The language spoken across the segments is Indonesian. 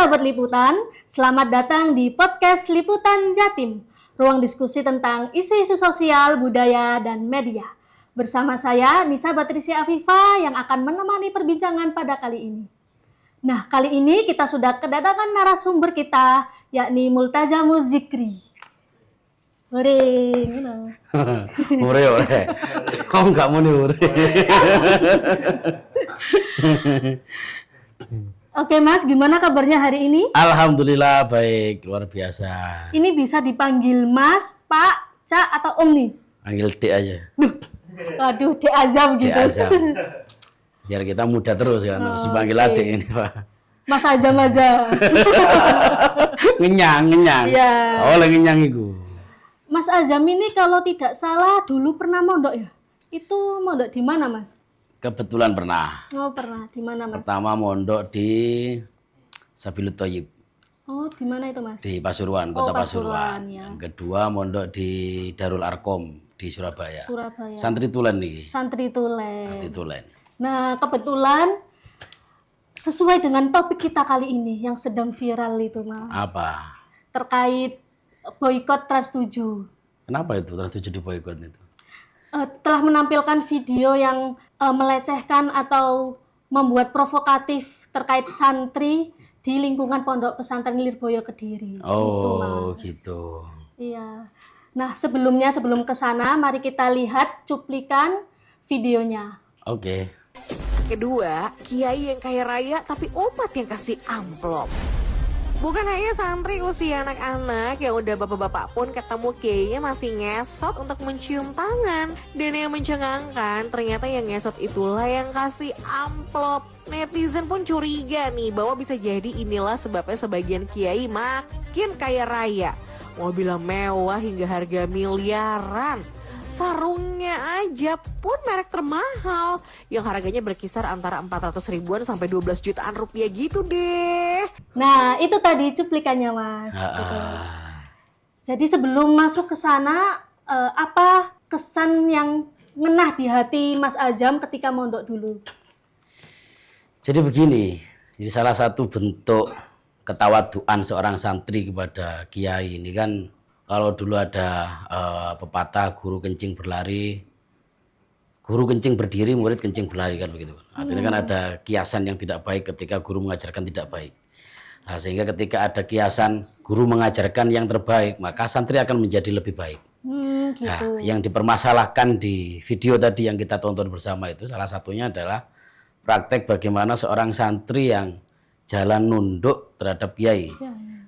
Sahabat Liputan, selamat datang di podcast Liputan Jatim, ruang diskusi tentang isu-isu sosial, budaya, dan media. Bersama saya, Nisa Batrisya Afifa, yang akan menemani perbincangan pada kali ini. Nah, kali ini kita sudah kedatangan narasumber kita, yakni Multajamu Zikri. Hore, Hore. Kamu nggak mau nih hore. Oke Mas, gimana kabarnya hari ini? Alhamdulillah baik, luar biasa. Ini bisa dipanggil Mas, Pak, Cak, atau Om nih? Panggil Dek aja. Waduh, Dek Azam gitu. Dek Azam. Biar kita muda terus kan, harus dipanggil oke. Adek ini Pak. Mas Azam aja. Ngenyang. Iya. Oh, lagi ngenyang iku. Mas Azam ini kalau tidak salah dulu pernah mondok ya? Itu mondok di mana Mas? Kebetulan pernah. Oh pernah, di mana Mas? Pertama mondok di Sabilut Thoyib Oh di mana itu Mas? di Pasuruan, Oh, Kota Pasuruan, Pasuruan. ya. Yang kedua mondok di Darul Arkom di Surabaya. Surabaya. Santri Tulen nih. Santri Tulen. Santri Tulen. Nah kebetulan sesuai dengan topik kita kali ini yang sedang viral itu Mas. Apa? Terkait boikot Trans 7. Kenapa itu Trans 7 di boikot itu? Telah menampilkan video yang melecehkan atau membuat provokatif terkait santri di lingkungan Pondok Pesantren Lirboyo Kediri. Oh, Mas. gitu. Iya. Nah, sebelum ke sana, mari kita lihat cuplikan videonya. Oke. Kedua, kiai yang kaya raya tapi umat yang kasih amplop. Bukan hanya santri usia anak-anak, yang udah bapak-bapak pun ketemu kiainya masih ngesot untuk mencium tangan. Dan yang mencengangkan, ternyata yang ngesot itulah yang kasih amplop. Netizen pun curiga nih bahwa bisa jadi inilah sebabnya sebagian kiai makin kaya raya. Mobilnya mewah hingga harga miliaran. Sarungnya aja pun merek termahal yang harganya berkisar antara 400 ribuan sampai 12 jutaan rupiah gitu deh. Nah, itu tadi cuplikannya, Mas. Gitu. Jadi sebelum masuk ke sana, apa kesan yang ngenah di hati Mas Azam ketika mondok dulu? Jadi begini, jadi salah satu bentuk ketawaduan seorang santri kepada kiai ini kan, kalau dulu ada pepatah guru kencing berdiri, murid kencing berlari kan begitu. Artinya kan ada kiasan yang tidak baik ketika guru mengajarkan tidak baik. Nah, sehingga ketika ada kiasan guru mengajarkan yang terbaik, maka santri akan menjadi lebih baik. Gitu. Nah, yang dipermasalahkan di video tadi yang kita tonton bersama itu salah satunya adalah praktek bagaimana seorang santri yang jalan nunduk terhadap kiai.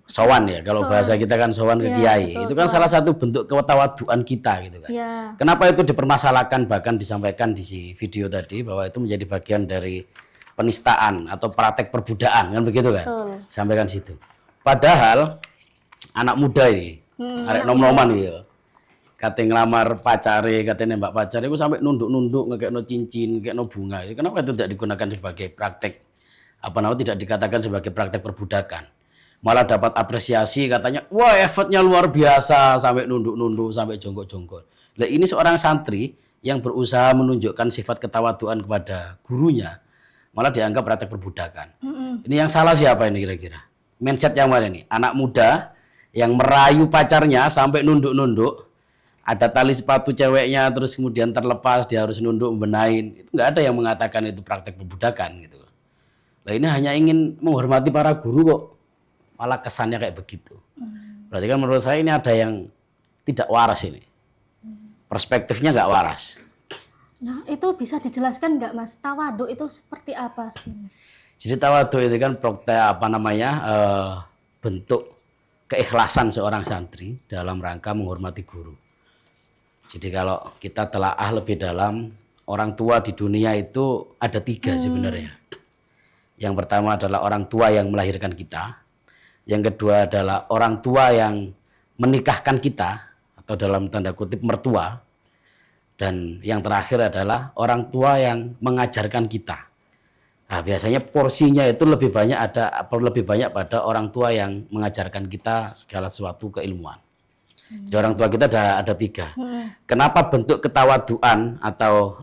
Sowan ya, kalau bahasa kita kan sowan ke kiai. Betul, itu kan salah satu bentuk ketawaduan kita gitu kan. Ya. Kenapa itu dipermasalahkan, bahkan disampaikan di si video tadi bahwa itu menjadi bagian dari penistaan atau praktek perbudakan kan begitu kan. Betul. Sampaikan situ. Padahal anak muda ini, arek nom-noman gitu. Kate ngelamar pacare, kate nembak pacare itu sampai nunduk-nunduk ngekekno cincin, ngekekno bunga. Kenapa itu tidak digunakan sebagai praktek tidak dikatakan sebagai praktek perbudakan? Malah dapat apresiasi katanya, wah effortnya luar biasa sampai nunduk-nunduk, sampai jongkok-jongkok. Nah, ini seorang santri yang berusaha menunjukkan sifat ketawaduan kepada gurunya, malah dianggap praktek perbudakan. Ini yang salah siapa ini kira-kira? Mindset yang mana ini? Anak muda yang merayu pacarnya sampai nunduk-nunduk, ada tali sepatu ceweknya terus kemudian terlepas, dia harus nunduk membenahin. Itu nggak ada yang mengatakan itu praktek perbudakan gitu. Nah, ini hanya ingin menghormati para guru kok. Malah kesannya kayak begitu. Berarti kan menurut saya ini ada yang tidak waras ini. Perspektifnya nggak waras. Nah, itu bisa dijelaskan nggak Mas? Tawaduk itu seperti apa sih? Jadi tawaduk itu kan bentuk keikhlasan seorang santri dalam rangka menghormati guru. Jadi kalau kita telaah lebih dalam, orang tua di dunia itu ada 3 sebenarnya. Yang pertama adalah orang tua yang melahirkan kita. Yang kedua adalah orang tua yang menikahkan kita, atau dalam tanda kutip mertua. Dan yang terakhir adalah orang tua yang mengajarkan kita. Nah, biasanya porsinya itu lebih banyak pada orang tua yang mengajarkan kita segala sesuatu keilmuan. Jadi orang tua kita ada 3. Kenapa bentuk ketawaduan atau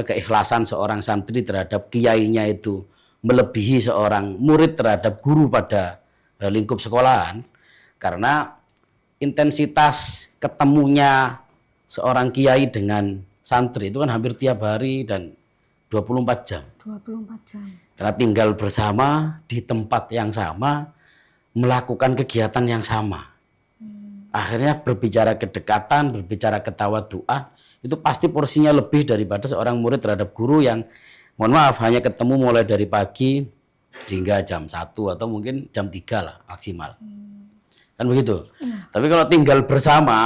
keikhlasan seorang santri terhadap kiainya itu melebihi seorang murid terhadap guru pada lingkup sekolahan, karena intensitas ketemunya seorang kiai dengan santri itu kan hampir tiap hari dan 24 jam. 24 jam. Karena tinggal bersama di tempat yang sama, melakukan kegiatan yang sama. Akhirnya berbicara kedekatan, berbicara ketawaduan, itu pasti porsinya lebih daripada seorang murid terhadap guru yang, mohon maaf, hanya ketemu mulai dari pagi hingga jam 1 atau mungkin jam 3 lah maksimal. Kan begitu. Tapi kalau tinggal bersama,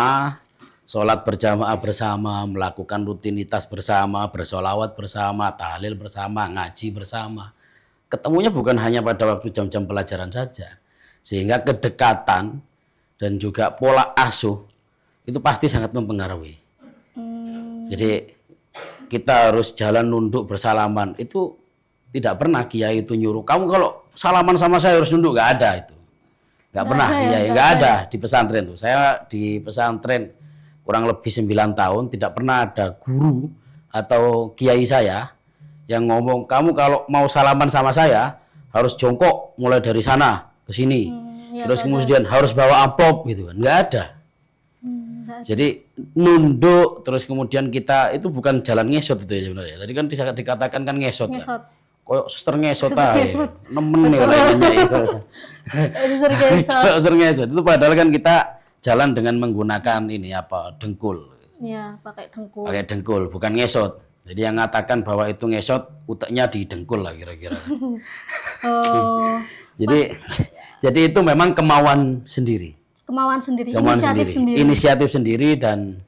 sholat berjamaah bersama, melakukan rutinitas bersama, bersolawat bersama, tahlil bersama, ngaji bersama, ketemunya bukan hanya pada waktu jam-jam pelajaran saja. Sehingga kedekatan dan juga pola asuh itu pasti sangat mempengaruhi. Jadi kita harus jalan nunduk bersalaman. Itu tidak pernah kiai itu nyuruh, kamu kalau salaman sama saya harus nunduk, nggak ada itu. Nggak pernah, kiai nggak ada di pesantren tuh. Saya di pesantren kurang lebih 9 tahun, tidak pernah ada guru atau kiai saya yang ngomong, kamu kalau mau salaman sama saya harus jongkok mulai dari sana ke sini, terus kemudian harus bawa amplop gitu kan, nggak ada. Jadi nunduk, terus kemudian kita itu bukan jalan ngesot itu ya sebenarnya. Tadi kan dikatakan kan ngesot. Kan? Kok suster ngesot aja, nemen nih kayaknya itu. Suster ngesot itu padahal kan kita jalan dengan menggunakan ini apa, dengkul. Iya, pakai dengkul. Pakai dengkul, bukan ngesot. Jadi yang mengatakan bahwa itu ngesot, utaknya di dengkul lah kira-kira. Jadi itu memang kemauan sendiri. Kemauan sendiri, inisiatif sendiri dan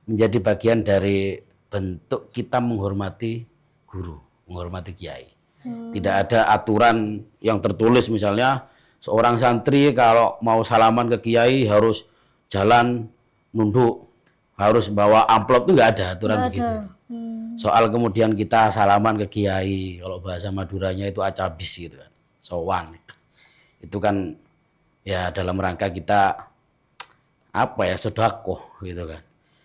menjadi bagian dari bentuk kita menghormati guru, menghormati kiai. Tidak ada aturan yang tertulis misalnya seorang santri kalau mau salaman ke kiai harus jalan nunduk, harus bawa amplop, itu nggak ada aturan begitu. Soal kemudian kita salaman ke kiai, kalau bahasa Maduranya itu acabis gitu kan, sowan. Itu kan ya dalam rangka kita apa ya, sedekah gitu kan.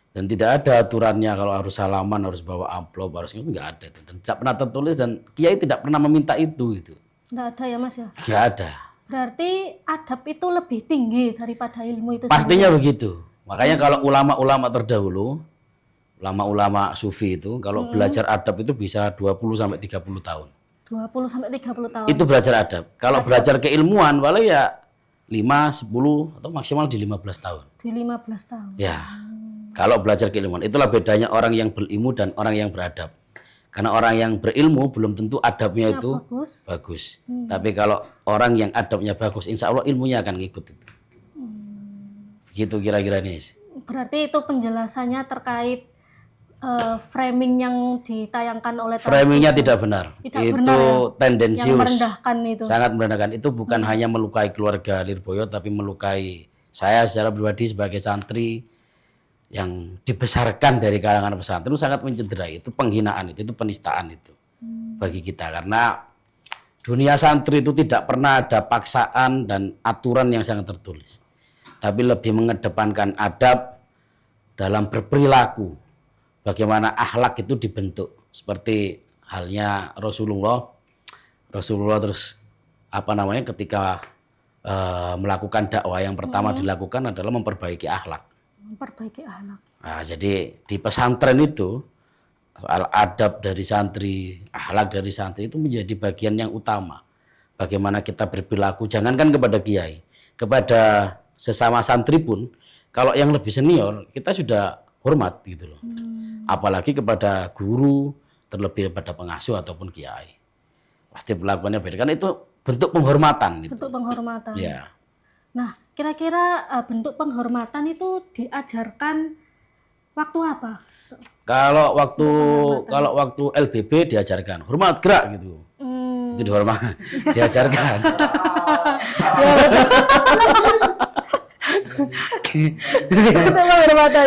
Dan tidak ada aturannya kalau harus salaman harus bawa amplop, harus itu nggak ada itu. Dan tidak pernah tertulis dan kiai tidak pernah meminta itu gitu. Nggak ada ya Mas ya? Nggak ada. Berarti adab itu lebih tinggi daripada ilmu itu pastinya sendiri. Begitu. Makanya kalau ulama-ulama terdahulu, ulama-ulama sufi itu kalau belajar adab itu bisa 20 sampai 30 tahun. 20 sampai 30 tahun. Itu belajar adab. Kalau belajar keilmuan walau ya 5, 10 atau maksimal di 15 tahun. Di 15 tahun. Ya. Kalau belajar keilmuan, itulah bedanya orang yang berilmu dan orang yang beradab. Karena orang yang berilmu belum tentu adabnya itu bagus. Tapi kalau orang yang adabnya bagus, insya Allah ilmunya akan ngikut itu. Begitu kira-kira nih. Berarti itu penjelasannya terkait framing yang ditayangkan oleh framingnya tidak benar. Tidak itu benar, ya? tendensius. Yang merendahkan itu. Sangat merendahkan. Itu bukan hanya melukai keluarga Lirboyo, tapi melukai saya secara pribadi sebagai santri yang dibesarkan dari kalangan pesantren, itu sangat mencederai. Itu penghinaan itu penistaan itu bagi kita. Karena dunia santri itu tidak pernah ada paksaan dan aturan yang sangat tertulis, tapi lebih mengedepankan adab dalam berperilaku. Bagaimana akhlak itu dibentuk, seperti halnya Rasulullah terus ketika melakukan dakwah yang pertama dilakukan adalah memperbaiki akhlak. Nah, jadi di pesantren itu soal adab dari santri, akhlak dari santri itu menjadi bagian yang utama. Bagaimana kita berperilaku, jangankan kepada kiai, kepada sesama santri pun, kalau yang lebih senior kita sudah hormat gitu loh. Apalagi kepada guru, terlebih pada pengasuh ataupun kiai. Pasti perlakuannya beda, karena itu bentuk penghormatan. Bentuk penghormatan. Ya. Nah, kira-kira bentuk penghormatan itu diajarkan waktu apa? Kalau waktu LBB diajarkan hormat gerak gitu. Itu dihormat, diajarkan.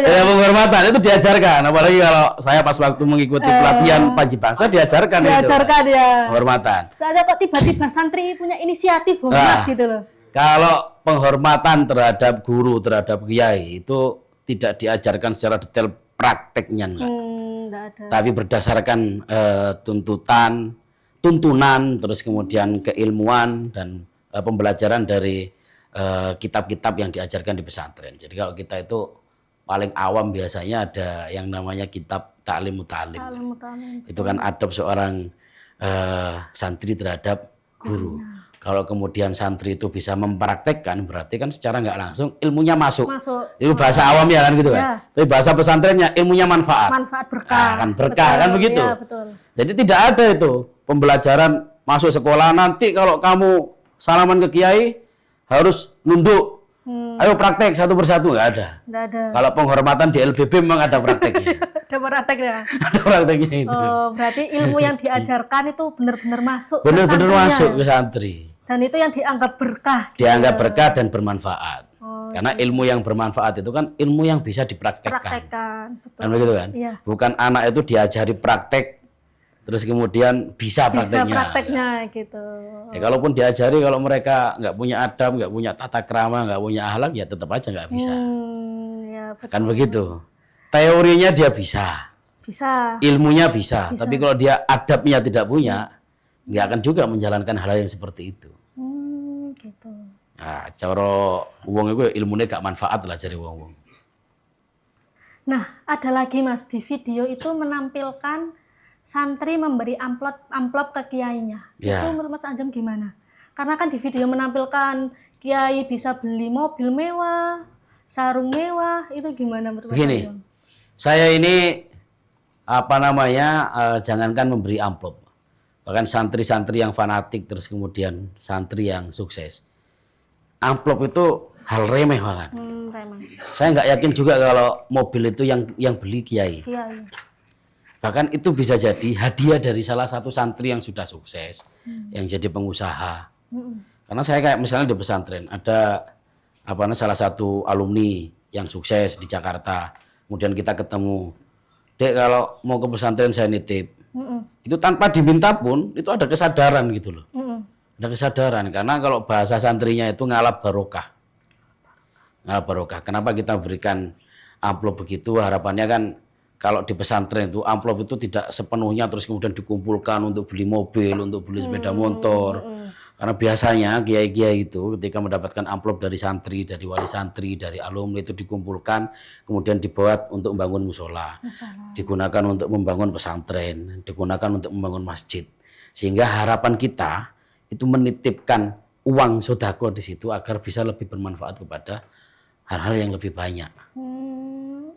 Penghormatan itu diajarkan. Apalagi kalau saya pas waktu mengikuti pelatihan Panji Bangsa diajarkan itu. Ya. Penghormatan. Ada kok tiba-tiba santri punya inisiatif hormat gitu loh. Kalau penghormatan terhadap guru, terhadap kiai itu tidak diajarkan secara detail, prakteknya enggak. Enggak ada. Tapi berdasarkan tuntutan, tuntunan, terus kemudian keilmuan dan pembelajaran dari kitab-kitab yang diajarkan di pesantren. Jadi kalau kita itu paling awam biasanya ada yang namanya kitab Ta'lim Muta'alim. Itu kan adab seorang santri terhadap guru. Kalau kemudian santri itu bisa mempraktekkan, berarti kan secara nggak langsung ilmunya masuk. Itu bahasa awam ya kan gitu kan. Tapi bahasa pesantrennya ilmunya manfaat. Manfaat berkah. Nah, kan berkah kan begitu. Ya, betul. Jadi tidak ada itu pembelajaran masuk sekolah nanti kalau kamu salaman ke kiai harus nunduk. Ayo praktek satu persatu, nggak ada. Nggak ada. Kalau penghormatan di LBB memang ada prakteknya. Ada prakteknya. Ada prakteknya itu. Oh, berarti ilmu yang diajarkan itu benar-benar masuk. Benar-benar ke masuk santrinya, ke santri. Dan itu yang dianggap berkah. Dianggap berkah dan bermanfaat. Oh, karena ilmu yang bermanfaat itu kan ilmu yang bisa dipraktekkan. praktekkan. Betul. Kan begitu kan? Iya. Bukan anak itu diajari praktek terus kemudian bisa prakteknya. Bisa prakteknya gitu. Ya, kalaupun diajari kalau mereka nggak punya adab, nggak punya tata krama, nggak punya akhlak ya tetap aja nggak bisa. Ya, betul. Kan begitu. Teorinya dia bisa. Bisa. Ilmunya bisa. Tapi kalau dia adabnya tidak punya, nggak akan juga menjalankan hal yang seperti itu. Gitu. Nah, cara wong itu ilmunya gak manfaat lah jadi wong-wong. Nah, ada lagi Mas, di video itu menampilkan santri memberi amplop ke kiainya. Ya. Itu menurut Mas Anjem gimana? Karena kan di video menampilkan kiai bisa beli mobil mewah, sarung mewah, itu gimana menurut Mas Begini, Anjem? saya ini jangankan memberi amplop, bahkan santri-santri yang fanatik terus kemudian santri yang sukses, amplop itu hal remeh bahkan. Remeh. Saya nggak yakin juga kalau mobil itu yang beli kiai. Kiai. Bahkan itu bisa jadi hadiah dari salah satu santri yang sudah sukses, yang jadi pengusaha. Karena saya kayak misalnya di pesantren ada salah satu alumni yang sukses di Jakarta, kemudian kita ketemu, Dek kalau mau ke pesantren saya nitip. Itu tanpa diminta pun itu ada kesadaran gitu loh. Ada kesadaran karena kalau bahasa santrinya itu ngalap barokah. Ngalap barokah. Kenapa kita berikan amplop begitu? Harapannya kan kalau di pesantren itu amplop itu tidak sepenuhnya terus kemudian dikumpulkan untuk beli mobil, untuk beli sepeda motor. Karena biasanya kiai-kiai itu ketika mendapatkan amplop dari santri, dari wali santri, dari alumni itu dikumpulkan, kemudian dibuat untuk membangun musola, digunakan untuk membangun pesantren, digunakan untuk membangun masjid. Sehingga harapan kita itu menitipkan uang sodako di situ agar bisa lebih bermanfaat kepada hal-hal yang lebih banyak.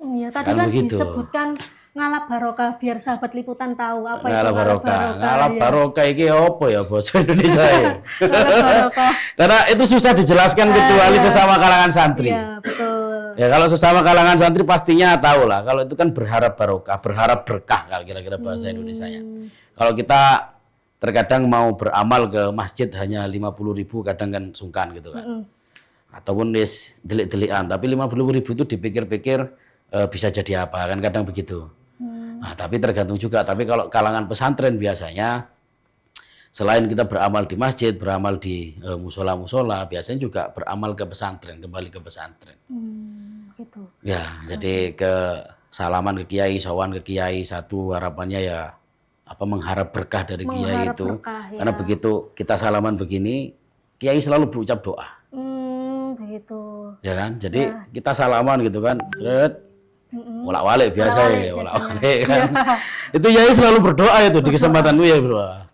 Iya, tadi Kan kan begitu. disebutkan ngalap barokah biar sahabat liputan tahu apa itu Ngalap barokah. Ngalap ya. barokah iki apa ya bahasa Indonesia ya? Ngalap barokah. Karena itu susah dijelaskan kecuali sesama kalangan santri. Iya, betul. Ya kalau sesama kalangan santri pastinya tahu lah. Kalau itu kan berharap barokah, berharap berkah kalau kira-kira bahasa Indonesianya. Kalau kita terkadang mau beramal ke masjid hanya 50.000 kadang kan sungkan gitu kan. Ataupun delik-delikan, tapi 50.000 itu dipikir-pikir bisa jadi apa kan kadang begitu. Nah, tapi tergantung juga. Tapi kalau kalangan pesantren biasanya selain kita beramal di masjid, beramal di musola-musola, biasanya juga beramal ke pesantren, kembali ke pesantren. Gitu. Ya, jadi ke salaman ke kiai, sowan ke kiai, satu harapannya ya mengharap berkah dari kiai Mengharap itu. berkah, ya. Karena begitu kita salaman begini, kiai selalu berucap doa. Begitu. Ya kan? Jadi kita salaman gitu kan, seret, wolak-walik biasa ya, wolak-walik kan. Itu kiai selalu berdoa itu di kesempatan itu ya berdoa.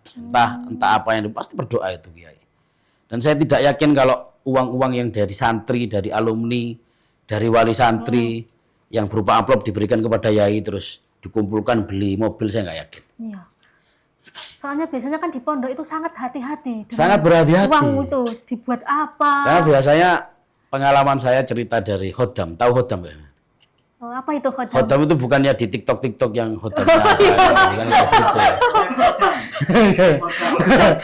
Entah apa yang pasti berdoa itu kiai. Dan saya tidak yakin kalau uang-uang yang dari santri, dari alumni, dari wali santri yang berupa amplop diberikan kepada yai terus dikumpulkan beli mobil, saya nggak yakin. Iya. Soalnya biasanya kan di pondok itu sangat hati-hati. dengan Sangat berhati-hati. Uang itu dibuat apa? Karena biasanya pengalaman saya cerita dari Khodam. Tahu Khodam ya? Oh, apa itu khodam? Khodam itu bukannya di TikTok yang Khodamnya bukan gitu.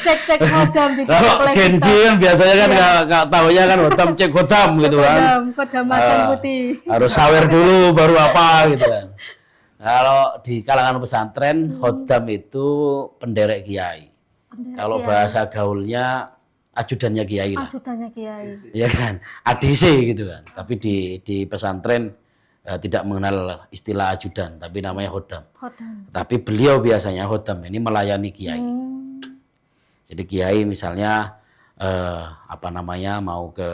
Cek khodam di Kalau Gen Z kan biasanya kan nggak tahunya kan Khodam cek Khodam gitu kan. Khodam macan putih. Harus sawer dulu baru apa gitu kan. Kalau di kalangan pesantren Khodam itu penderek kiai. Kalau bahasa gaulnya ajudannya kiai lah. Ajudannya kiai. Ya kan, ADC gitu kan. Tapi di pesantren tidak mengenal istilah ajudan, tapi namanya Khodam. Khodam. Tapi beliau biasanya Khodam ini melayani kiai. Jadi kiai misalnya mau ke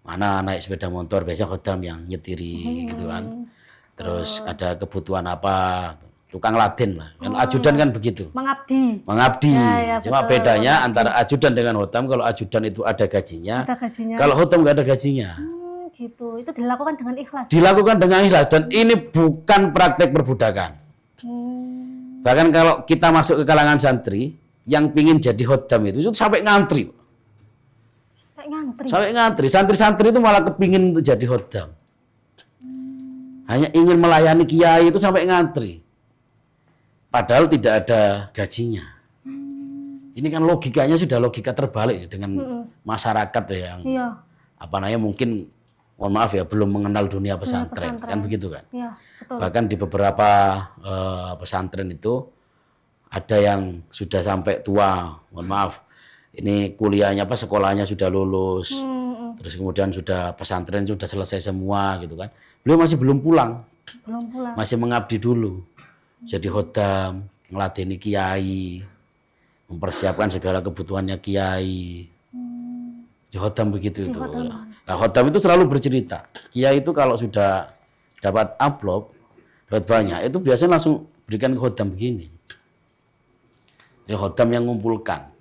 mana naik sepeda motor, biasanya khodam yang nyetiri gitu kan. Terus ada kebutuhan apa, tukang laden lah. Kan ajudan kan begitu. Mengabdi. Mengabdi. Ya, Cuma betul, bedanya antara ajudan dengan khodam, kalau ajudan itu ada gajinya. Ada gajinya. Kalau khodam nggak ada gajinya. Gitu. Itu dilakukan dengan ikhlas. Dilakukan dengan ikhlas dan ini bukan praktek perbudakan. Bahkan kalau kita masuk ke kalangan santri yang pingin jadi khodam itu sampai ngantri. Sampai ngantri. Santri-santri itu malah kepingin untuk jadi khodam. Hanya ingin melayani kiai itu sampai ngantri. Padahal tidak ada gajinya. Ini kan logikanya sudah logika terbalik dengan masyarakat yang mungkin mohon maaf ya belum mengenal dunia pesantren. Kan begitu kan. Iya, betul. Bahkan di beberapa pesantren itu ada yang sudah sampai tua, mohon maaf. Ini kuliahnya sekolahnya sudah lulus. Terus kemudian sudah pesantren sudah selesai semua gitu kan. Beliau masih belum pulang. Masih mengabdi dulu. Jadi khodam, ngeladeni kiai, mempersiapkan segala kebutuhannya kiai. Di khodam begitu itu. Nah, khodam itu selalu bercerita. Kiai itu kalau sudah dapat amplop, dapat banyak, itu biasanya langsung berikan ke khodam begini. Jadi khodam yang ngumpulkan.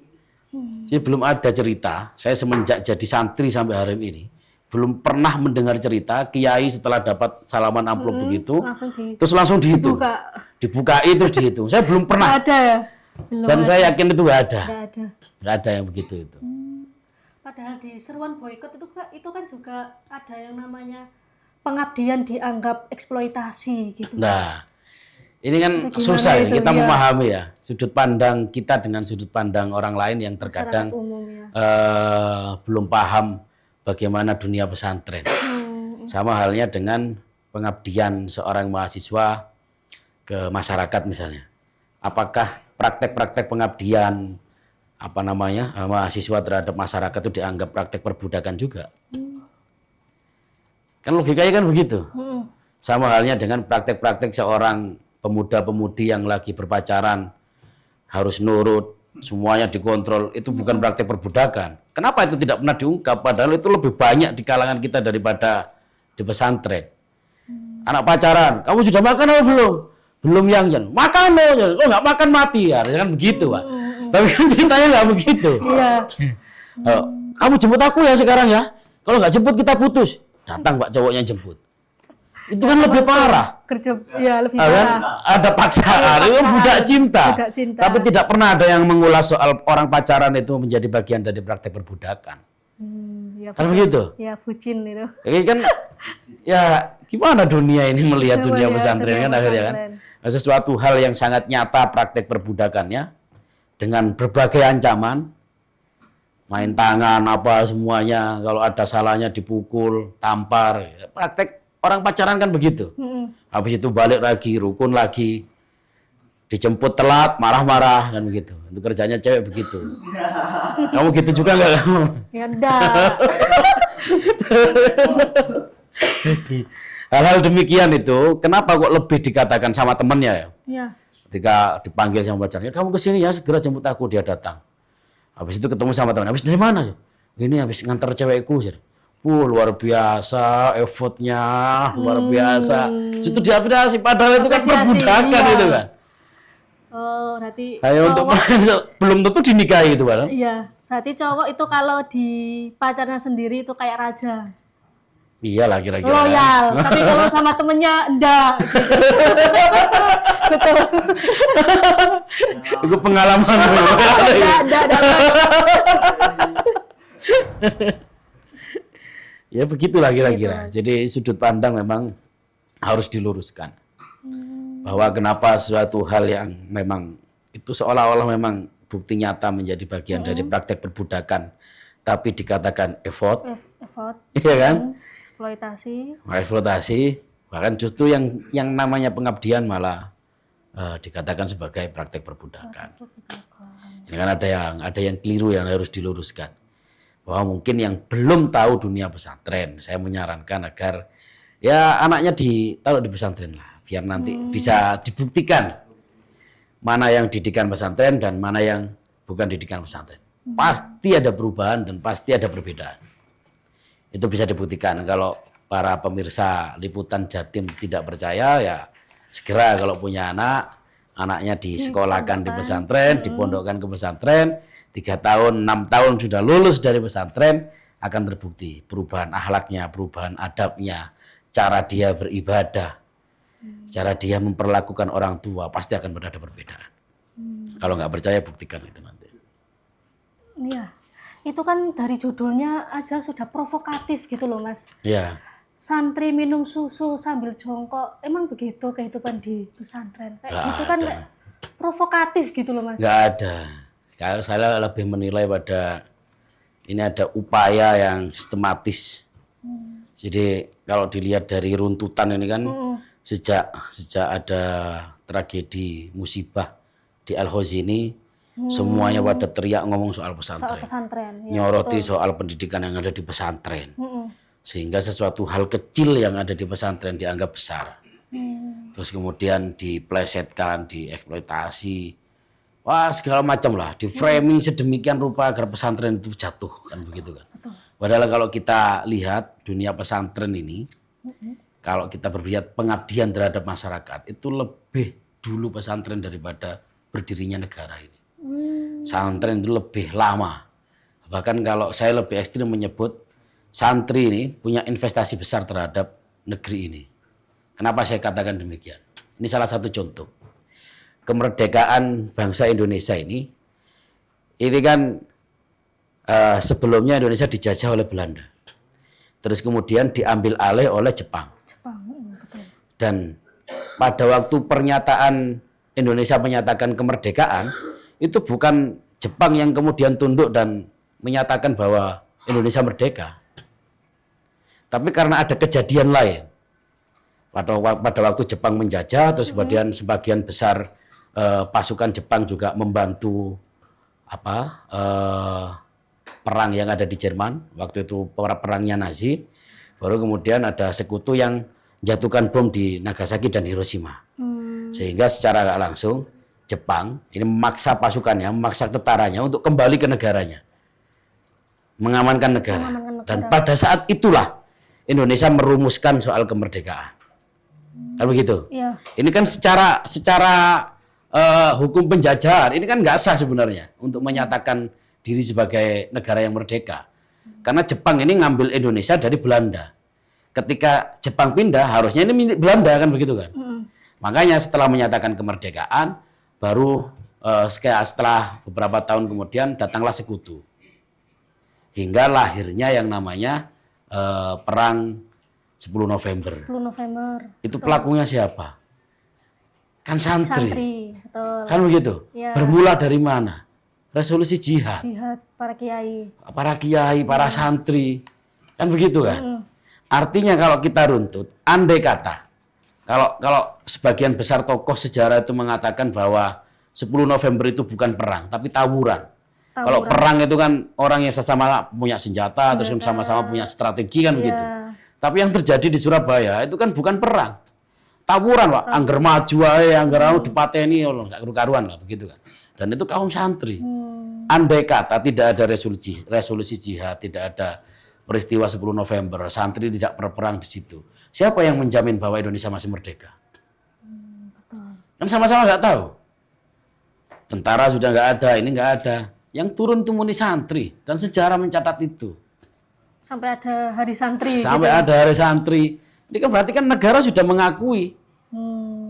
Jadi belum ada cerita, saya semenjak jadi santri sampai hari ini, belum pernah mendengar cerita kiai setelah dapat salaman amplop begitu, terus langsung dihitung. Dibukai terus dihitung. Saya belum pernah. Ada ya? Dan saya yakin itu nggak ada. Nggak ada yang begitu itu. Padahal di seruan boykot itu kan juga ada yang namanya pengabdian dianggap eksploitasi gitu. Nah, ini kan susah ya kita memahami ya sudut pandang kita dengan sudut pandang orang lain yang terkadang belum paham bagaimana dunia pesantren. Sama halnya dengan pengabdian seorang mahasiswa ke masyarakat misalnya. Apakah praktek-praktek pengabdian mahasiswa terhadap masyarakat itu dianggap praktek perbudakan juga? Kan logikanya kan begitu. Sama halnya dengan praktek-praktek seorang pemuda-pemudi yang lagi berpacaran harus nurut, semuanya dikontrol, itu bukan praktek perbudakan. Kenapa itu tidak pernah diungkap? Padahal itu lebih banyak di kalangan kita daripada di pesantren. Anak pacaran, kamu sudah makan atau belum? Belum yang makan loh, nggak makan mati ya, kan begitu Pak. Tapi kan ceritanya nggak begitu. Iya. Kamu jemput aku ya sekarang ya. Kalau nggak jemput kita putus. Datang Pak cowoknya jemput. Itu kan lebih parah. Lebih parah. Ada paksaan, itu budak cinta. Tapi tidak pernah ada yang mengulas soal orang pacaran itu menjadi bagian dari praktek perbudakan. Kan begitu? Ya, bucin itu. Ini kan, ya gimana dunia ini melihat dunia pesantren kan akhirnya kan? Sesuatu hal yang sangat nyata praktek perbudakannya dengan berbagai ancaman, main tangan apa semuanya, kalau ada salahnya dipukul, tampar, praktek orang pacaran kan begitu. Habis itu balik lagi, rukun lagi, dijemput telat, marah-marah kan begitu. Itu kerjanya cewek begitu. Kamu gitu juga nggak kamu? Ya enggak. Hal-hal demikian itu, kenapa kok lebih dikatakan sama temennya ya? Iya. Ketika dipanggil sama pacarnya, kamu kesini ya, segera jemput aku, dia datang. Habis itu ketemu sama teman, habis dari mana? Ini habis ngantar cewekku. Luar biasa, effortnya luar biasa. Itu diapresiasi, padahal itu kan perbudakan itu kan. Oh, berarti untuk belum tentu dinikahi itu kan? Iya, berarti cowok itu kalau di pacarnya sendiri itu kayak raja. Iyalah kira-kira. Loyal, tapi kalau sama temennya enggak. Betul. Itu pengalaman. Enggak. Ya begitulah kira-kira. Jadi sudut pandang memang harus diluruskan. Bahwa kenapa suatu hal yang memang itu seolah-olah memang bukti nyata menjadi bagian dari praktek perbudakan, tapi dikatakan effort. Iya kan? Eksploitasi, bahkan justru yang namanya pengabdian malah dikatakan sebagai praktek perbudakan. Ini kan ada yang keliru yang harus diluruskan. Bahwa mungkin yang belum tahu dunia pesantren, saya menyarankan agar ya anaknya ditaruh di pesantren lah, biar nanti bisa dibuktikan mana yang didikan pesantren dan mana yang bukan didikan pesantren. Pasti ada perubahan dan pasti ada perbedaan. Itu bisa dibuktikan. Kalau para pemirsa liputan Jatim tidak percaya, ya segera kalau punya anaknya disekolahkan di pesantren, dipondokkan ke pesantren, 3 tahun, 6 tahun sudah lulus dari pesantren, akan terbukti perubahan akhlaknya, perubahan adabnya, cara dia beribadah, cara dia memperlakukan orang tua, pasti akan ada perbedaan. Kalau nggak percaya, buktikan itu nanti. Iya, itu kan dari judulnya aja sudah provokatif gitu loh Mas. Iya. Santri minum susu sambil jongkok, emang begitu kehidupan di pesantren? Kayak Nggak gitu kan ada. kayak provokatif gitu loh Mas. Nggak ada. Kalau saya lebih menilai pada ini ada upaya yang sistematis. Jadi kalau dilihat dari runtutan ini kan sejak ada tragedi musibah di Al-Hozini, semuanya pada teriak ngomong soal Soal pesantren. pesantren. Ya, Nyoroti soal pendidikan yang ada di pesantren. Sehingga sesuatu hal kecil yang ada di pesantren dianggap besar. Terus kemudian diplesetkan, dieksploitasi. Wah, segala macam lah, di framing sedemikian rupa agar pesantren itu jatuh, kan begitu kan. Padahal kalau kita lihat dunia pesantren ini, kalau kita berlihat pengabdian terhadap masyarakat, itu lebih dulu pesantren daripada berdirinya negara ini. Pesantren itu lebih lama. Bahkan kalau saya lebih ekstrim menyebut, santri ini punya investasi besar terhadap negeri ini. Kenapa saya katakan demikian? Ini salah satu contoh. Kemerdekaan bangsa Indonesia ini kan sebelumnya Indonesia dijajah oleh Belanda. Terus kemudian diambil alih oleh Jepang. betul. Dan pada waktu pernyataan Indonesia menyatakan kemerdekaan, itu bukan Jepang yang kemudian tunduk dan menyatakan bahwa Indonesia merdeka. Tapi karena ada kejadian lain. Pada waktu Jepang menjajah, terus kemudian sebagian besar pasukan Jepang juga membantu perang yang ada di Jerman. Waktu itu perangnya Nazi. Baru kemudian ada sekutu yang jatuhkan bom di Nagasaki dan Hiroshima. Sehingga secara nggak langsung Jepang ini memaksa pasukannya, memaksa tentaranya untuk kembali ke negaranya. Mengamankan negara. Dan pada saat itulah Indonesia merumuskan soal kemerdekaan. Kan begitu? Iya. Ini kan secara hukum penjajahan ini kan nggak sah sebenarnya untuk menyatakan diri sebagai negara yang merdeka. Karena Jepang ini ngambil Indonesia dari Belanda. Ketika Jepang pindah harusnya ini milik Belanda, kan begitu kan? Makanya setelah menyatakan kemerdekaan baru setelah beberapa tahun kemudian datanglah sekutu. Hingga lahirnya yang namanya perang 10 November. 10 November. Itu pelakunya siapa? Kan santri. Betul. Kan begitu? Ya. Bermula dari mana? Resolusi jihad. Jihad para kiai. Para kiai, para santri. Kan begitu kan? Artinya kalau kita runtut, andai kata kalau sebagian besar tokoh sejarah itu mengatakan bahwa 10 November itu bukan perang, tapi tawuran. Kalau perang itu kan orang yang sama punya senjata, terus sama-sama punya strategi kan begitu. Tapi yang terjadi di Surabaya itu kan bukan perang. Tawuran, Pak. Angger maju ae, angger dipateni, enggak karu-karuan lah begitu kan. Dan itu kaum santri. Andai kata tidak ada resolusi jihad, tidak ada peristiwa 10 November, santri tidak berperang di situ. Siapa yang menjamin bahwa Indonesia masih merdeka? Kan sama-sama nggak tahu. Tentara sudah nggak ada, ini nggak ada. Yang turun itu murni santri dan sejarah mencatat itu. Sampai ada hari santri. Sampai ada hari santri. Ini kan berarti kan negara sudah mengakui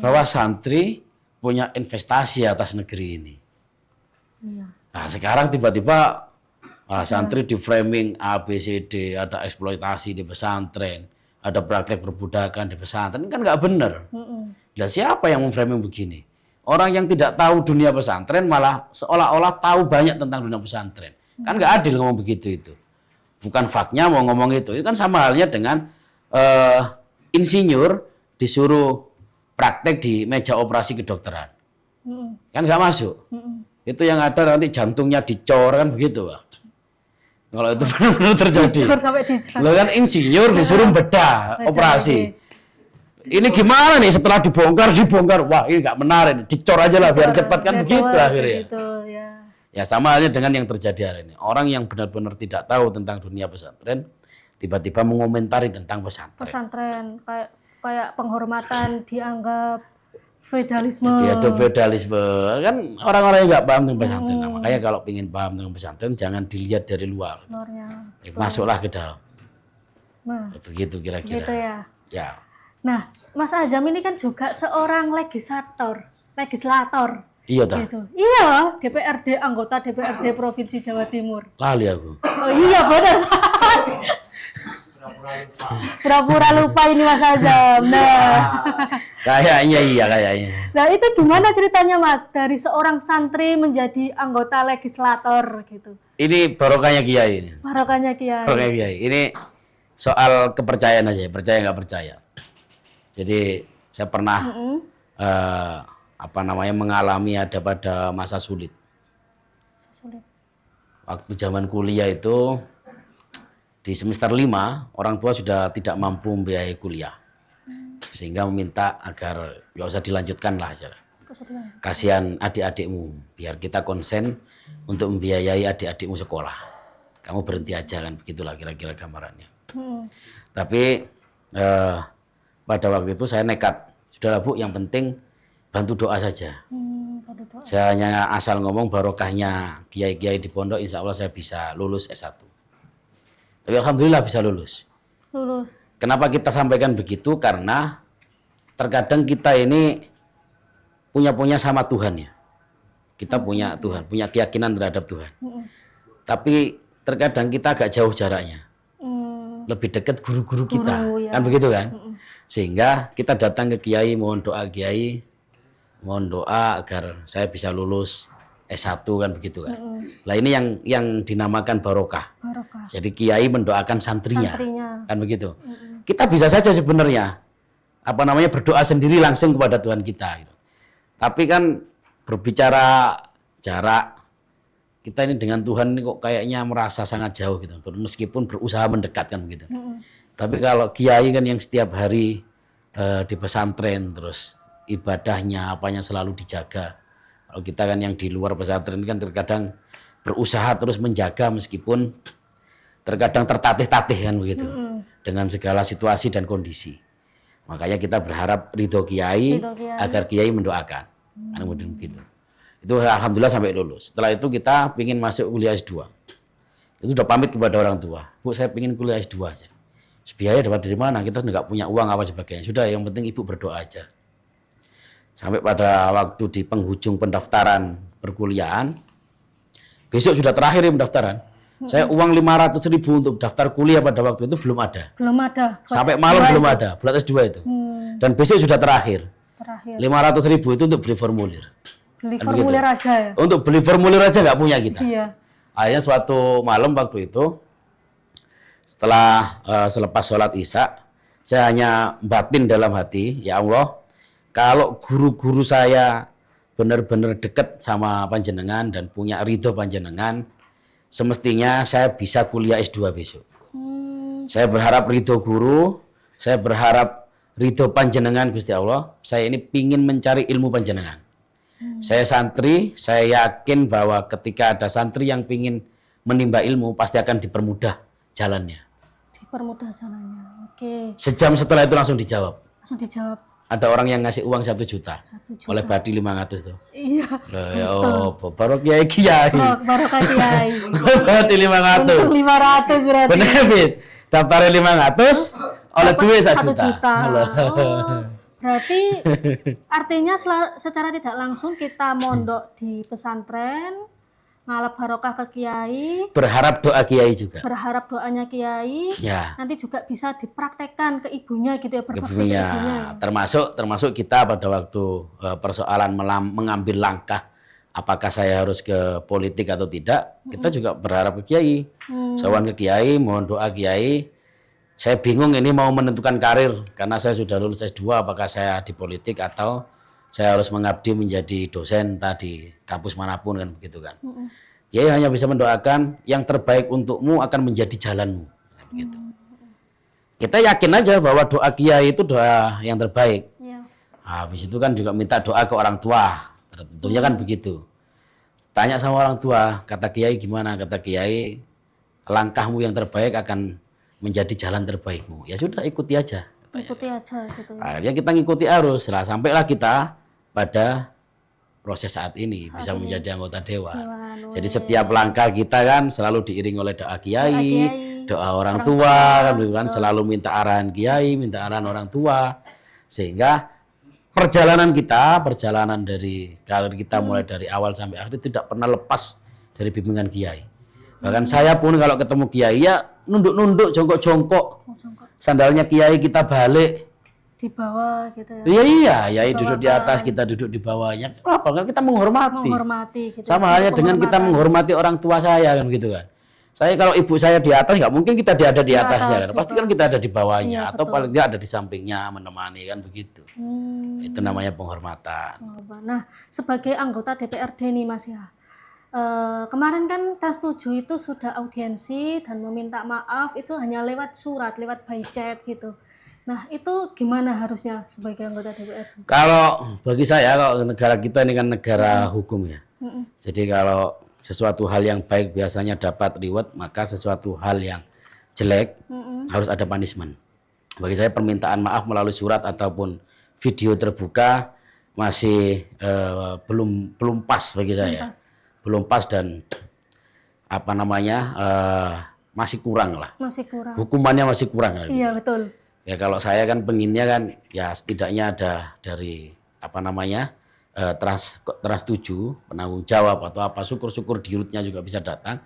bahwa santri punya investasi atas negeri ini. Iya. Nah sekarang tiba-tiba santri di framing A, B, C, D, ada eksploitasi di pesantren, ada praktek perbudakan di pesantren, ini kan nggak benar. Dan siapa yang memframing begini? Orang yang tidak tahu dunia pesantren malah seolah-olah tahu banyak tentang dunia pesantren. Kan nggak adil ngomong begitu itu. Bukan faknya mau ngomong itu. Itu kan sama halnya dengan insinyur disuruh praktek di meja operasi kedokteran. Kan nggak masuk. Itu yang ada nanti jantungnya dicor kan begitu, Pak. Kalau itu benar-benar terjadi. Lo kan insinyur disuruh bedah operasi. Ini gimana nih setelah dibongkar, wah ini nggak menarik, dicor aja lah biar cepat kan begitu akhirnya. Gitu, ya. Ya sama halnya dengan yang terjadi hari ini. Orang yang benar-benar tidak tahu tentang dunia pesantren, tiba-tiba mengomentari tentang pesantren. Pesantren kayak penghormatan dianggap feudalisme. Itu feudalisme. Kan orang-orang yang nggak paham tentang pesantren. Nah, makanya kalau ingin paham tentang pesantren, jangan dilihat dari luar. Luarnya. Masuklah ke dalam. Nah, Begitu kira-kira. gitu ya. Ya. Nah, Mas Azam ini kan juga seorang legislator. Iya toh. Gitu. Iya, DPRD, anggota DPRD Provinsi Jawa Timur. Lali aku. Oh iya, benar. Pura-pura lupa ini Mas Azam. Nah. Kayaknya iya kayaknya. Nah, itu gimana ceritanya Mas? Dari seorang santri menjadi anggota legislator gitu. Ini barokahnya Kiai ini. Barokahnya Kiai. Barokahnya Kiai. Ini soal kepercayaan aja, percaya nggak percaya. Jadi saya pernah mengalami ada pada masa sulit. Waktu zaman kuliah itu di semester 5 orang tua sudah tidak mampu membiayai kuliah. Sehingga meminta agar nggak usah dilanjutkan lah. Kasihan adik-adikmu, biar kita konsen untuk membiayai adik-adikmu sekolah. Kamu berhenti aja kan, begitulah kira-kira gambarannya. Tapi pada waktu itu saya nekat, sudahlah Bu, yang penting bantu doa saja. Saya hanya asal ngomong barokahnya kiai-kiai di pondok, insya Allah saya bisa lulus S1. Tapi alhamdulillah bisa lulus. Kenapa kita sampaikan begitu? Karena terkadang kita ini punya sama Tuhan ya. Kita punya Tuhan, punya keyakinan terhadap Tuhan. Tapi terkadang kita agak jauh jaraknya. Lebih dekat guru-guru kita, ya. kan begitu kan? Sehingga kita datang ke kiai, mohon doa kiai, mohon doa agar saya bisa lulus S1 kan begitu kan. Lah ini yang dinamakan barokah. Jadi kiai mendoakan santrinya. Kan begitu. Kita bisa saja sebenarnya berdoa sendiri langsung kepada Tuhan kita gitu. Tapi kan berbicara jarak, kita ini dengan Tuhan ini kok kayaknya merasa sangat jauh gitu, meskipun berusaha mendekatkan begitu. Tapi kalau kiai kan yang setiap hari di pesantren, terus ibadahnya apanya selalu dijaga. Kalau kita kan yang di luar pesantren kan terkadang berusaha terus menjaga meskipun terkadang tertatih-tatih kan begitu, dengan segala situasi dan kondisi. Makanya kita berharap ridho kiai agar kiai mendoakan. Kan begitu. Itu alhamdulillah sampai lulus. Setelah itu kita ingin masuk kuliah S2. Itu udah pamit kepada orang tua. Bu, saya ingin kuliah S2 aja. Biaya dapat dari mana? Kita nggak punya uang apa sebagainya. Sudah, yang penting ibu berdoa aja. Sampai pada waktu di penghujung pendaftaran perkuliahan, besok sudah terakhir ya pendaftaran. Saya uang 500.000 untuk daftar kuliah pada waktu itu belum ada. Sampai malam belum ada, buat S2 itu. Dan besok sudah terakhir. 500.000 itu untuk beli formulir. Beli formulir aja ya? Untuk beli formulir aja nggak punya kita. Iya. Akhirnya suatu malam waktu itu, setelah selepas sholat isya, saya hanya batin dalam hati, ya Allah, kalau guru-guru saya benar-benar dekat sama panjenengan dan punya ridho panjenengan, semestinya saya bisa kuliah S2 besok. Saya berharap ridho guru, saya berharap ridho panjenengan Gusti Allah, saya ini pingin mencari ilmu panjenengan. Saya santri, saya yakin bahwa ketika ada santri yang pingin menimba ilmu, pasti akan dipermudah jalannya. Dipermudah jalannya, oke. Sejam setelah itu langsung dijawab. Ada orang yang ngasih uang 1 juta. Oleh Badi 500 tuh. Iya. Baru kiai. Barokah kiai. Badi 500. Untung 500 berarti. Bener, Fit. Daftarnya 500, oleh duit 1 juta. Berarti artinya secara tidak langsung kita mondok di pesantren, ngalap barokah ke kiai, berharap doa kiai juga. Berharap doanya kiai, ya. Nanti juga bisa dipraktekkan ke ibunya gitu ya, ibunya. Termasuk kita pada waktu persoalan mengambil langkah apakah saya harus ke politik atau tidak, kita juga berharap ke kiai. Sowan ke kiai, mohon doa kiai. Saya bingung ini mau menentukan karir karena saya sudah lulus S2, apakah saya di politik atau saya harus mengabdi menjadi dosen tadi kampus manapun kan begitu kan. Kiai hanya bisa mendoakan yang terbaik untukmu akan menjadi jalanmu. Begitu. Kita yakin aja bahwa doa kiai itu doa yang terbaik. Habis itu kan juga minta doa ke orang tua, tentunya kan begitu. tanya sama orang tua, kata kiai gimana? Kata kiai, langkahmu yang terbaik akan menjadi jalan terbaikmu. Ya sudah, ikuti aja. Ikuti aja gitu ya. Akhirnya kita ngikuti arus lah, sampailah kita pada proses saat ini bisa menjadi anggota dewan. Jadi setiap langkah kita kan selalu diiringi oleh doa kiai, doa orang tua, kan begitu kan, selalu minta arahan kiai, minta arahan orang tua, sehingga perjalanan dari karir kita mulai dari awal sampai akhir tidak pernah lepas dari bimbingan kiai. Bahkan saya pun kalau ketemu kiai ya nunduk-nunduk, jongkok-jongkok, sandalnya kiai kita balik. Di bawah gitu ya. Iya, kiai duduk di atas, kita duduk di bawahnya. Kenapa? Kan kita menghormati. Gitu. Sama halnya dengan kita menghormati orang tua saya kan gitu kan. Saya kalau ibu saya di atas nggak mungkin kita ada di atasnya kan. Pasti kan kita ada di bawahnya atau paling tidak ada di sampingnya menemani kan begitu. Itu namanya penghormatan. Nah, sebagai anggota DPRD nih Mas ya. Kemarin kan Trans 7 itu sudah audiensi dan meminta maaf itu hanya lewat surat, lewat by chat gitu. Nah, itu gimana harusnya sebagai anggota DPRD? Kalau bagi saya, kalau negara kita ini kan negara hukum ya. Jadi kalau sesuatu hal yang baik biasanya dapat reward, maka sesuatu hal yang jelek harus ada punishment. Bagi saya permintaan maaf melalui surat ataupun video terbuka masih belum pas bagi saya. Belum pas dan apa namanya masih kurang lah. Masih kurang. Hukumannya masih kurang. Iya, betul. Ya kalau saya kan pengennya kan ya setidaknya ada dari apa namanya Trans 7 penanggung jawab atau apa, syukur-syukur dirutnya juga bisa datang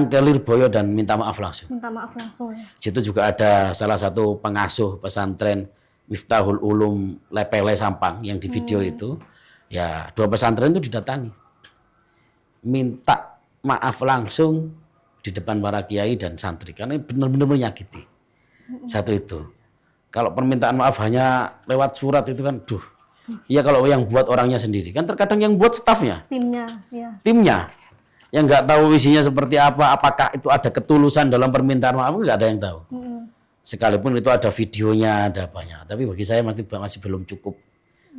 ke Lirboyo dan minta maaf langsung. Minta maaf langsung ya. Situ juga ada salah satu pengasuh pesantren Miftahul Ulum Lepele Sampang yang di video itu, ya 2 pesantren itu didatangi. Minta maaf langsung di depan para kiai dan santri karena benar-benar menyakiti. Satu itu. Kalau permintaan maaf hanya lewat surat itu kan, iya kalau yang buat orangnya sendiri. Kan terkadang yang buat stafnya. Timnya, ya. Timnya. Yang nggak tahu isinya seperti apa, apakah itu ada ketulusan dalam permintaan maaf, nggak ada yang tahu. Sekalipun itu ada videonya, ada apanya. Tapi bagi saya masih belum cukup.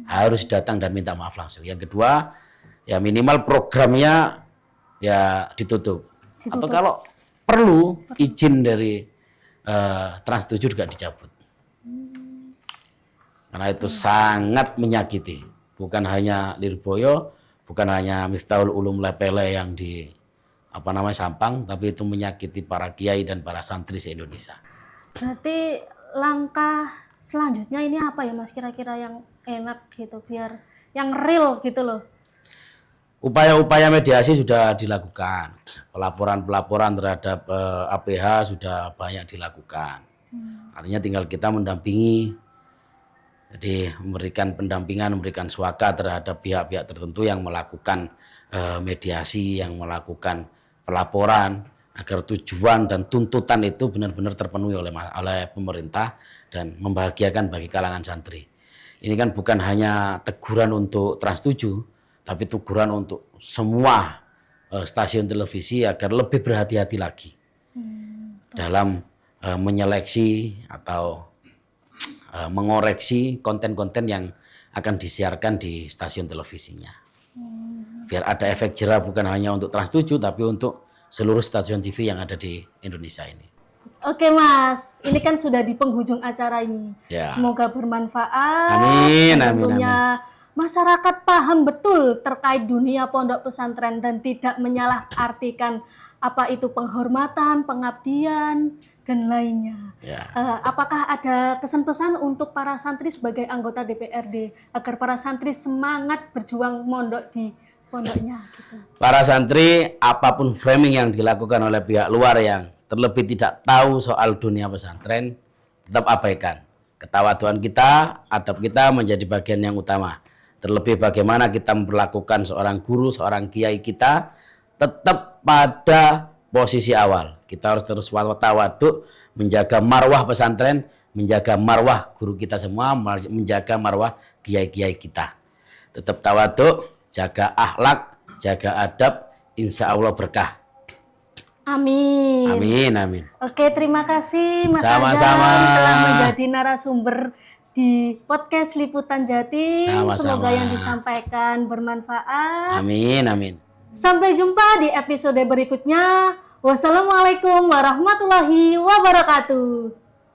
Harus datang dan minta maaf langsung. Yang kedua, ya minimal programnya ya ditutup. Atau kalau perlu izin dari Trans 7 juga dicabut. Karena itu sangat menyakiti. Bukan hanya Lirboyo, bukan hanya Miftahul Ulum Lepele yang di Sampang, tapi itu menyakiti para kiai dan para santri se-Indonesia. Berarti langkah selanjutnya ini apa ya Mas kira-kira yang enak gitu biar yang real gitu loh. Upaya-upaya mediasi sudah dilakukan. Pelaporan terhadap APH sudah banyak dilakukan. Artinya tinggal kita mendampingi. Jadi memberikan pendampingan, memberikan suaka terhadap pihak-pihak tertentu yang melakukan mediasi, yang melakukan pelaporan agar tujuan dan tuntutan itu benar-benar terpenuhi oleh pemerintah dan membahagiakan bagi kalangan santri. Ini kan bukan hanya teguran untuk Trans 7, tapi teguran untuk semua stasiun televisi agar lebih berhati-hati lagi dalam menyeleksi atau mengoreksi konten-konten yang akan disiarkan di stasiun televisinya. Biar ada efek jera bukan hanya untuk Trans 7 tapi untuk seluruh stasiun TV yang ada di Indonesia ini. Oke Mas, ini kan sudah di penghujung acara ini. Ya. Semoga bermanfaat. Amin, tentunya masyarakat paham betul terkait dunia pondok pesantren dan tidak menyalahartikan apa itu penghormatan, pengabdian, dan lainnya. Ya. Apakah ada kesan-pesan untuk para santri sebagai anggota DPRD agar para santri semangat berjuang mondok di pondoknya? Gitu. Para santri, apapun framing yang dilakukan oleh pihak luar yang terlebih tidak tahu soal dunia pesantren, tetap abaikan. Ketawaduan kita, adab kita menjadi bagian yang utama. Terlebih bagaimana kita memperlakukan seorang guru, seorang kiai kita tetap pada posisi awal. Kita harus terus tawaduk, menjaga marwah pesantren, menjaga marwah guru kita semua, menjaga marwah kiai-kiai kita. Tetap tawaduk, jaga akhlak, jaga adab, insya Allah berkah. Amin. Amin, amin. Oke, terima kasih Mas Sama-sama. Adam telah menjadi narasumber di podcast Liputan Jatim. Sama-sama. Semoga yang disampaikan bermanfaat. Amin, amin. Sampai jumpa di episode berikutnya. Wassalamualaikum warahmatullahi wabarakatuh.